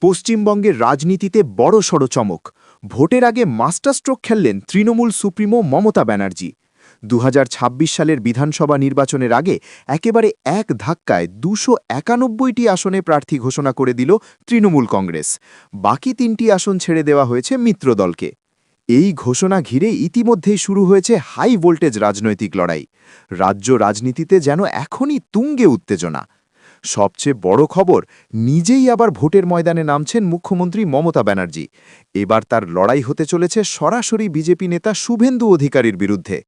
পশ্চিমবঙ্গের রাজনীতিতে বড়সড় চমক। ভোটের আগে মাস্টারস্ট্রোক খেললেন তৃণমূল সুপ্রিমো মমতা ব্যানার্জি। ২০২৬ সালের বিধানসভা নির্বাচনের আগে একেবারে এক ধাক্কায় ২৯১টি আসনে প্রার্থী ঘোষণা করে দিল তৃণমূল কংগ্রেস। বাকি ৩টি আসন ছেড়ে দেওয়া হয়েছে মিত্রদলকে। এই ঘোষণা ঘিরে ইতিমধ্যেই শুরু হয়েছে হাই ভোল্টেজ রাজনৈতিক লড়াই। রাজ্য রাজনীতিতে যেন এখনই তুঙ্গে উত্তেজনা। সবচেয়ে বড় খবর, নিজেই আবার ভোটের ময়দানে নামছেন মুখ্যমন্ত্রী মমতা ব্যানার্জি। এবার তার লড়াই হতে চলেছে সরাসরি বিজেপি নেতা শুভেন্দু অধিকারীর বিরুদ্ধে।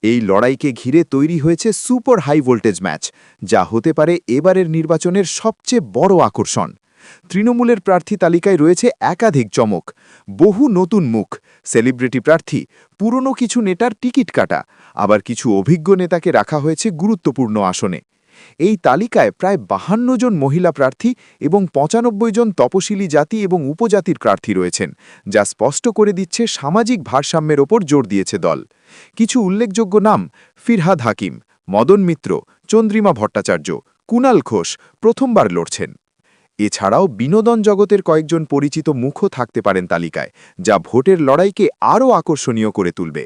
এই লড়াইকে ঘিরে তৈরি হয়েছে সুপার হাই ভোল্টেজ ম্যাচ, যা হতে পারে এবারের নির্বাচনের সবচেয়ে বড় আকর্ষণ। তৃণমূলের প্রার্থী তালিকায় রয়েছে একাধিক চমক, বহু নতুন মুখ, সেলিব্রিটি প্রার্থী, পুরনো কিছু নেতার টিকিট কাটা, আবার কিছু অভিজ্ঞ নেতাকে রাখা হয়েছে গুরুত্বপূর্ণ আসনে। এই তালিকায় প্রায় ৫২ জন মহিলা প্রার্থী এবং ৯৫ জন তপশিলি জাতি এবং উপজাতির প্রার্থী রয়েছেন, যা স্পষ্ট করে দিচ্ছে সামাজিক ভারসাম্যের ওপর জোর দিয়েছে দল। কিছু উল্লেখযোগ্য নাম: ফিরহাদ হাকিম, মদন মিত্র, চন্দ্রিমা ভট্টাচার্য, কুণাল ঘোষ প্রথমবার লড়ছেন। এছাড়াও বিনোদন জগতের কয়েকজন পরিচিত মুখও থাকতে পারেন তালিকায়, যা ভোটের লড়াইকে আরও আকর্ষণীয় করে তুলবে।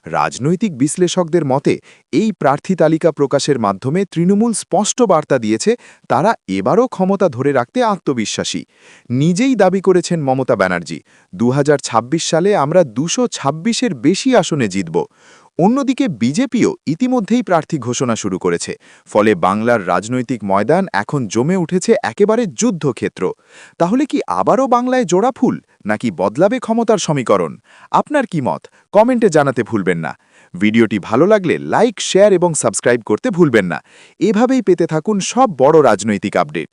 রাজনৈতিক বিশ্লেষকদের মতে এই প্রার্থী তালিকা প্রকাশের মাধ্যমে তৃণমূল স্পষ্ট বার্তা দিয়েছে তারা এবারও ক্ষমতা ধরে রাখতে আত্মবিশ্বাসী। নিজেই দাবি করেছেন মমতা ব্যানার্জি, ২০২৬ সালে আমরা ২২৬-এর বেশি আসনে জিতব। অন্যদিকে বিজেপিও ইতিমধ্যেই প্রার্থী ঘোষণা শুরু করেছে, ফলে বাংলার রাজনৈতিক ময়দান এখন জমে উঠেছে একেবারে যুদ্ধক্ষেত্র। তাহলে কি আবারও বাংলায় জোড়া ফুল, নাকি বদলাবে ক্ষমতার সমীকরণ? আপনার কি মত কমেন্টে জানাতে ভুলবেন না। ভিডিওটি ভালো লাগলে লাইক, শেয়ার এবং সাবস্ক্রাইব করতে ভুলবেন না। এভাবেই পেতে থাকুন সব বড় রাজনৈতিক আপডেট।